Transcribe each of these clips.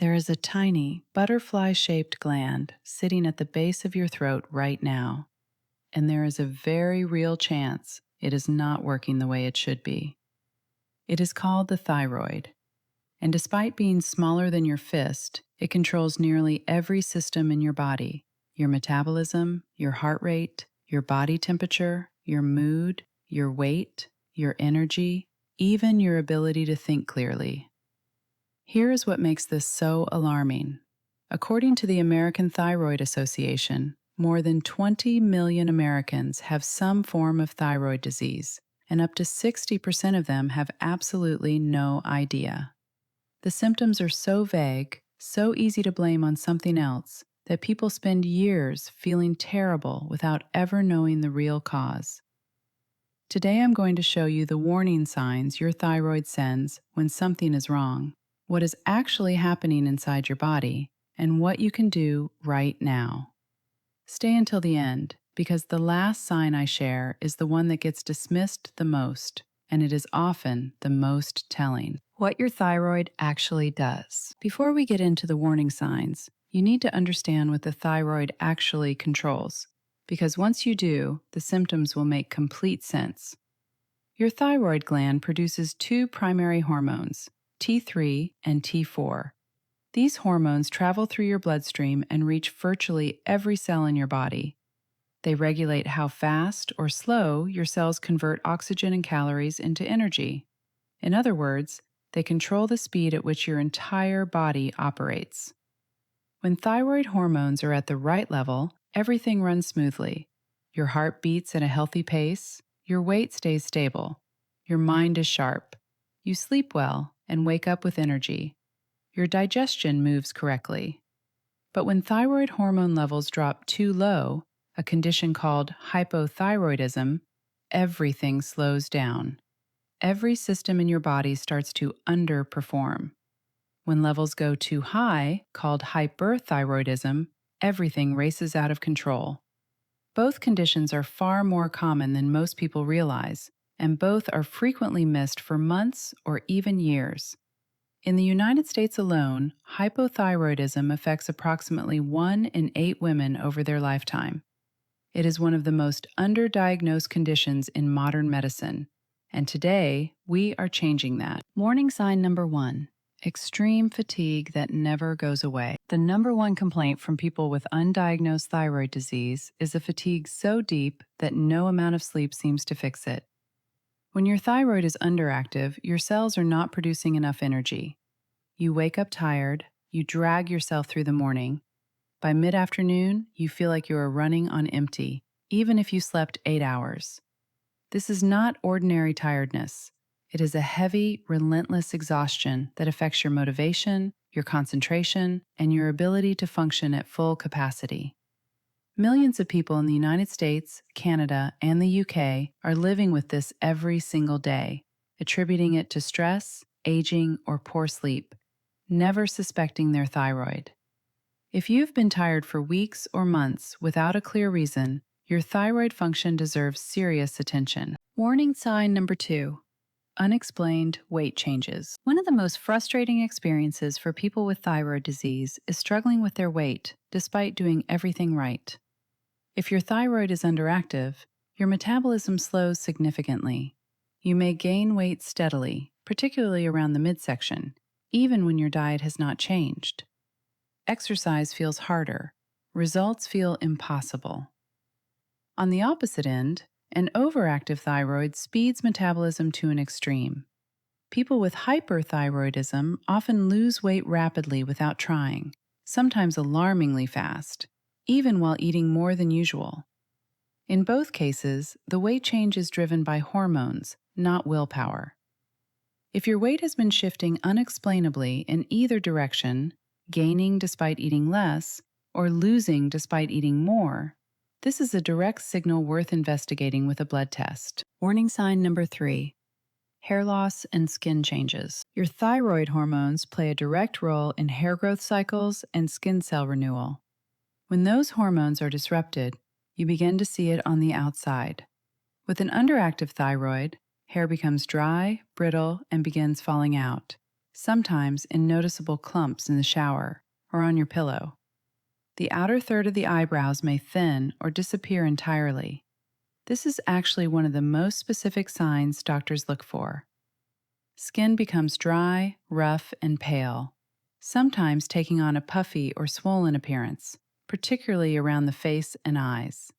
There is a tiny, butterfly-shaped gland sitting at the base of your throat right now, and there is a very real chance it is not working the way it should be. It is called the thyroid, and despite being smaller than your fist, it controls nearly every system in your body: your metabolism, your heart rate, your body temperature, your mood, your weight, your energy, even your ability to think clearly. Here is what makes this so alarming. According to the American Thyroid Association, more than 20 million Americans have some form of thyroid disease, and up to 60% of them have absolutely no idea. The symptoms are so vague, so easy to blame on something else, that people spend years feeling terrible without ever knowing the real cause. Today I'm going to show you the warning signs your thyroid sends when something is wrong, what is actually happening inside your body, and what you can do right now. Stay until the end, because the last sign I share is the one that gets dismissed the most, and it is often the most telling. What your thyroid actually does. Before we get into the warning signs, you need to understand what the thyroid actually controls, because once you do, the symptoms will make complete sense. Your thyroid gland produces two primary hormones, T3 and T4. These hormones travel through your bloodstream and reach virtually every cell in your body. They regulate how fast or slow your cells convert oxygen and calories into energy. In other words, they control the speed at which your entire body operates. When thyroid hormones are at the right level, everything runs smoothly. Your heart beats at a healthy pace, your weight stays stable, your mind is sharp, you sleep well and wake up with energy. Your digestion moves correctly. But when thyroid hormone levels drop too low, a condition called hypothyroidism, everything slows down. Every system in your body starts to underperform. When levels go too high, called hyperthyroidism, everything races out of control. Both conditions are far more common than most people realize, and both are frequently missed for months or even years. In the United States alone, hypothyroidism affects approximately 1 in 8 women over their lifetime. It is one of the most underdiagnosed conditions in modern medicine, and today we are changing that. Warning sign number 1. Extreme fatigue that never goes away. The number one complaint from people with undiagnosed thyroid disease is a fatigue so deep that no amount of sleep seems to fix it. When your thyroid is underactive, your cells are not producing enough energy. You wake up tired, you drag yourself through the morning. By mid-afternoon, you feel like you are running on empty, even if you slept 8 hours. This is not ordinary tiredness. It is a heavy, relentless exhaustion that affects your motivation, your concentration, and your ability to function at full capacity. Millions of people in the United States, Canada, and the UK are living with this every single day, attributing it to stress, aging, or poor sleep, never suspecting their thyroid. If you've been tired for weeks or months without a clear reason, your thyroid function deserves serious attention. Warning sign number 2. Unexplained weight changes. One of the most frustrating experiences for people with thyroid disease is struggling with their weight, despite doing everything right. If your thyroid is underactive, your metabolism slows significantly. You may gain weight steadily, particularly around the midsection, even when your diet has not changed. Exercise feels harder. Results feel impossible. On the opposite end, an overactive thyroid speeds metabolism to an extreme. People with hyperthyroidism often lose weight rapidly without trying, sometimes alarmingly fast, even while eating more than usual. In both cases, the weight change is driven by hormones, not willpower. If your weight has been shifting unexplainably in either direction, gaining despite eating less, or losing despite eating more, this is a direct signal worth investigating with a blood test. Warning sign number 3. Hair loss and skin changes. Your thyroid hormones play a direct role in hair growth cycles and skin cell renewal. When those hormones are disrupted, you begin to see it on the outside. With an underactive thyroid, hair becomes dry, brittle, and begins falling out. sometimes in noticeable clumps in the shower or on your pillow. The outer third of the eyebrows may thin or disappear entirely. This is actually one of the most specific signs doctors look for. Skin becomes dry, rough, and pale, sometimes taking on a puffy or swollen appearance, particularly around the face and eyes.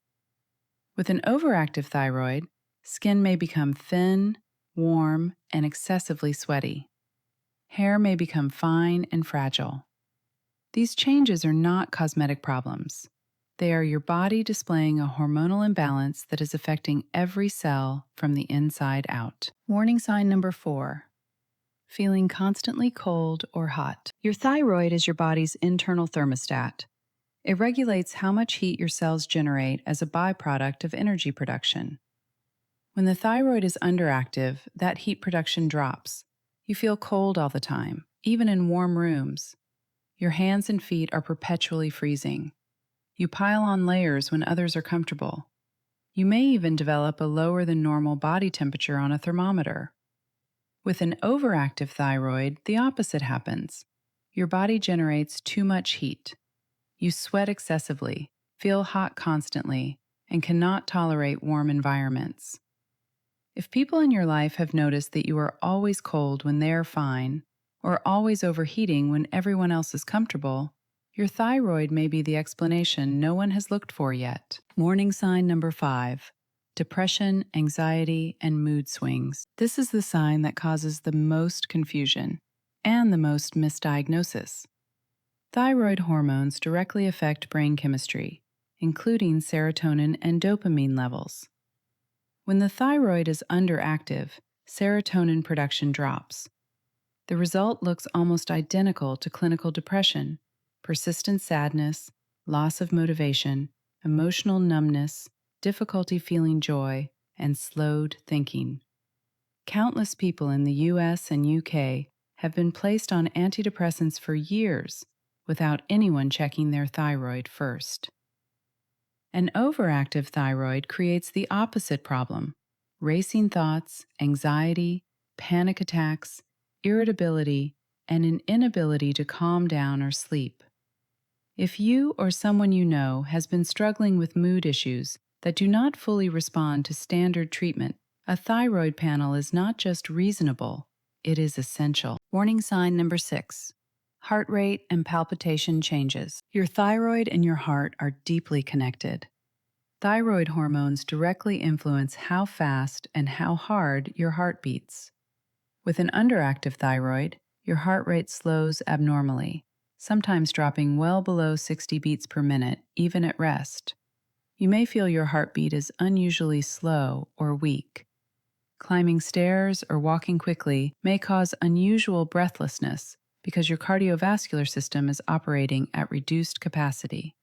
With an overactive thyroid, skin may become thin, warm, and excessively sweaty. Hair may become fine and fragile. These changes are not cosmetic problems. They are your body displaying a hormonal imbalance that is affecting every cell from the inside out. Warning sign number 4. Feeling constantly cold or hot. Your thyroid is your body's internal thermostat. It regulates how much heat your cells generate as a byproduct of energy production. When the thyroid is underactive, that heat production drops. You feel cold all the time, even in warm rooms. Your hands and feet are perpetually freezing. You pile on layers when others are comfortable. You may even develop a lower than normal body temperature on a thermometer. With an overactive thyroid, the opposite happens. Your body generates too much heat. You sweat excessively, feel hot constantly, and cannot tolerate warm environments. If people in your life have noticed that you are always cold when they're fine, or always overheating when everyone else is comfortable, your thyroid may be the explanation no one has looked for yet. Warning sign number 5. Depression, anxiety, and mood swings. This is the sign that causes the most confusion and the most misdiagnosis. Thyroid hormones directly affect brain chemistry, including serotonin and dopamine levels. When the thyroid is underactive, serotonin production drops. The result looks almost identical to clinical depression: persistent sadness, loss of motivation, emotional numbness, difficulty feeling joy, and slowed thinking. Countless people in the US and UK have been placed on antidepressants for years without anyone checking their thyroid first. An overactive thyroid creates the opposite problem: racing thoughts, anxiety, panic attacks, irritability, and an inability to calm down or sleep. If you or someone you know has been struggling with mood issues that do not fully respond to standard treatment, a thyroid panel is not just reasonable, it is essential. Warning sign number 6. Heart rate and palpitation changes. Your thyroid and your heart are deeply connected. Thyroid hormones directly influence how fast and how hard your heart beats. With an underactive thyroid, your heart rate slows abnormally, sometimes dropping well below 60 beats per minute, even at rest. You may feel your heartbeat is unusually slow or weak. Climbing stairs or walking quickly may cause unusual breathlessness because your cardiovascular system is operating at reduced capacity.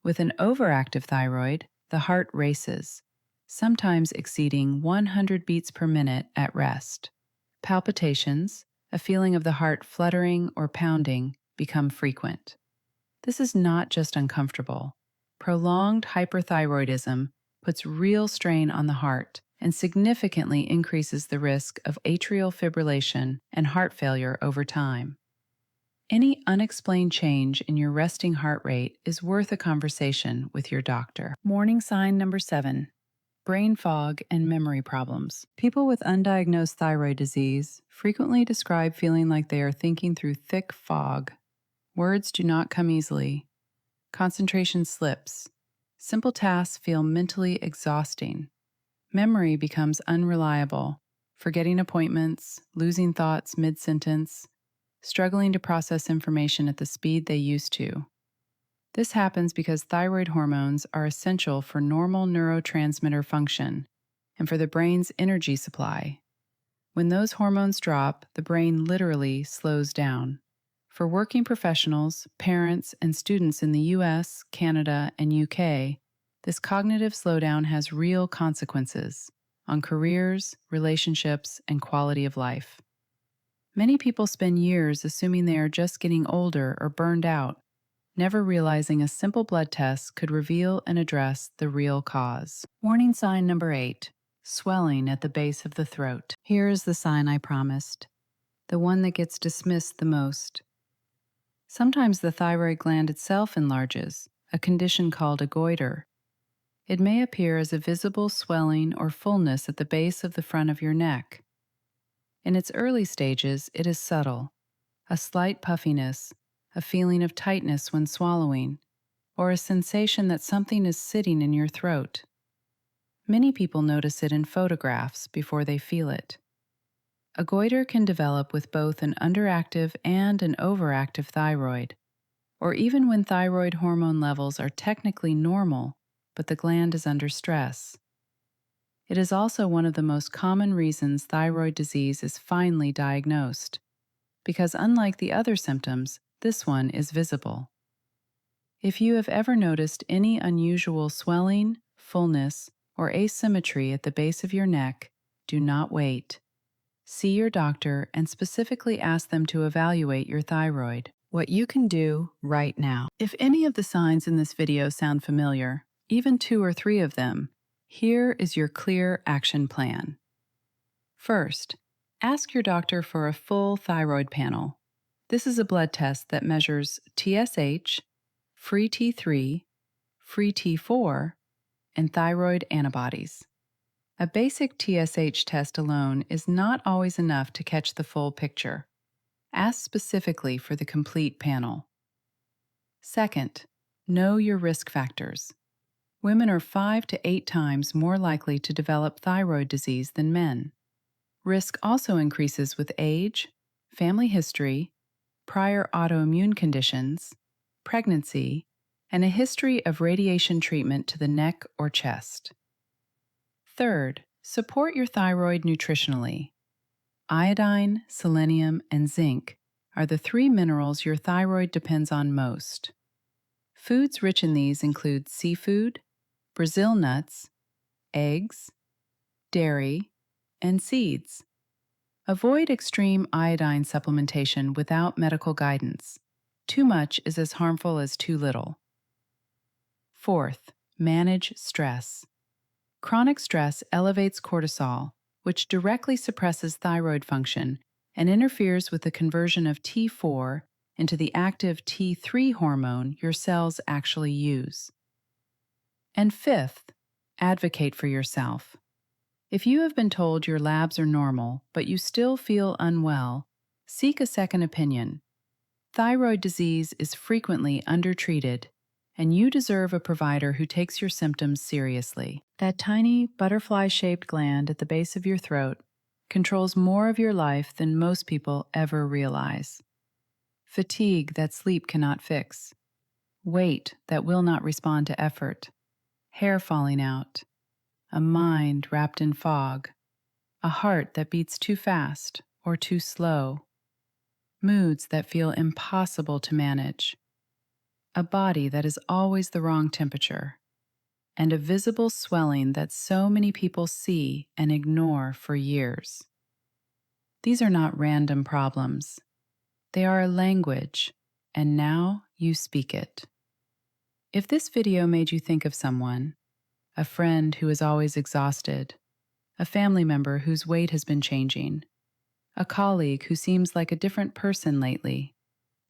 With an overactive thyroid, the heart races, sometimes exceeding 100 beats per minute at rest. Palpitations, a feeling of the heart fluttering or pounding, become frequent. This is not just uncomfortable. Prolonged hyperthyroidism puts real strain on the heart and significantly increases the risk of atrial fibrillation and heart failure over time. Any unexplained change in your resting heart rate is worth a conversation with your doctor. Warning sign number 7. Brain fog and memory problems. People with undiagnosed thyroid disease frequently describe feeling like they are thinking through thick fog. Words do not come easily. Concentration slips. Simple tasks feel mentally exhausting. Memory becomes unreliable, forgetting appointments, losing thoughts mid-sentence, struggling to process information at the speed they used to. This happens because thyroid hormones are essential for normal neurotransmitter function and for the brain's energy supply. When those hormones drop, the brain literally slows down. For working professionals, parents, and students in the US, Canada, and UK, this cognitive slowdown has real consequences on careers, relationships, and quality of life. Many people spend years assuming they are just getting older or burned out, never realizing a simple blood test could reveal and address the real cause. Warning sign number 8. Swelling at the base of the throat. Here is the sign I promised. the one that gets dismissed the most. Sometimes the thyroid gland itself enlarges, a condition called a goiter. It may appear as a visible swelling or fullness at the base of the front of your neck. In its early stages, it is subtle, a slight puffiness, a feeling of tightness when swallowing, or a sensation that something is sitting in your throat. Many people notice it in photographs before they feel it. A goiter can develop with both an underactive and an overactive thyroid, or even when thyroid hormone levels are technically normal, but the gland is under stress. It is also one of the most common reasons thyroid disease is finally diagnosed, because unlike the other symptoms, this one is visible. If you have ever noticed any unusual swelling, fullness, or asymmetry at the base of your neck, do not wait. See your doctor and specifically ask them to evaluate your thyroid. What you can do right now. If any of the signs in this video sound familiar, even 2 or 3 of them, here is your clear action plan. First, ask your doctor for a full thyroid panel. This is a blood test that measures TSH, free T3, free T4, and thyroid antibodies. A basic TSH test alone is not always enough to catch the full picture. Ask specifically for the complete panel. Second, know your risk factors. Women are 5 to 8 times more likely to develop thyroid disease than men. Risk also increases with age, family history, prior autoimmune conditions, pregnancy, and a history of radiation treatment to the neck or chest. Third, support your thyroid nutritionally. Iodine, selenium, and zinc are the 3 minerals your thyroid depends on most. Foods rich in these include seafood, Brazil nuts, eggs, dairy, and seeds. Avoid extreme iodine supplementation without medical guidance. Too much is as harmful as too little. Fourth, manage stress. Chronic stress elevates cortisol, which directly suppresses thyroid function and interferes with the conversion of T4 into the active T3 hormone your cells actually use. And fifth, advocate for yourself. If you have been told your labs are normal, but you still feel unwell, seek a second opinion. Thyroid disease is frequently undertreated, and you deserve a provider who takes your symptoms seriously. That tiny, butterfly-shaped gland at the base of your throat controls more of your life than most people ever realize. Fatigue that sleep cannot fix. Weight that will not respond to effort. Hair falling out. A mind wrapped in fog. A heart that beats too fast or too slow. Moods that feel impossible to manage. A body that is always the wrong temperature, and a visible swelling that so many people see and ignore for years. These are not random problems. They are a language, and now you speak it. If this video made you think of someone, a friend who is always exhausted, a family member whose weight has been changing, a colleague who seems like a different person lately,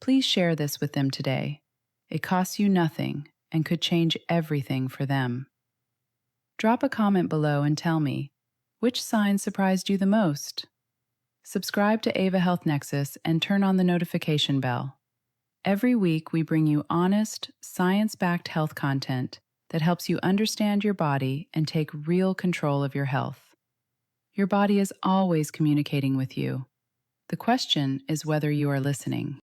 please share this with them today. It costs you nothing and could change everything for them. Drop a comment below and tell me, which sign surprised you the most? Subscribe to Ava Health Nexus and turn on the notification bell. Every week we bring you honest, science-backed health content that helps you understand your body and take real control of your health. Your body is always communicating with you. The question is whether you are listening.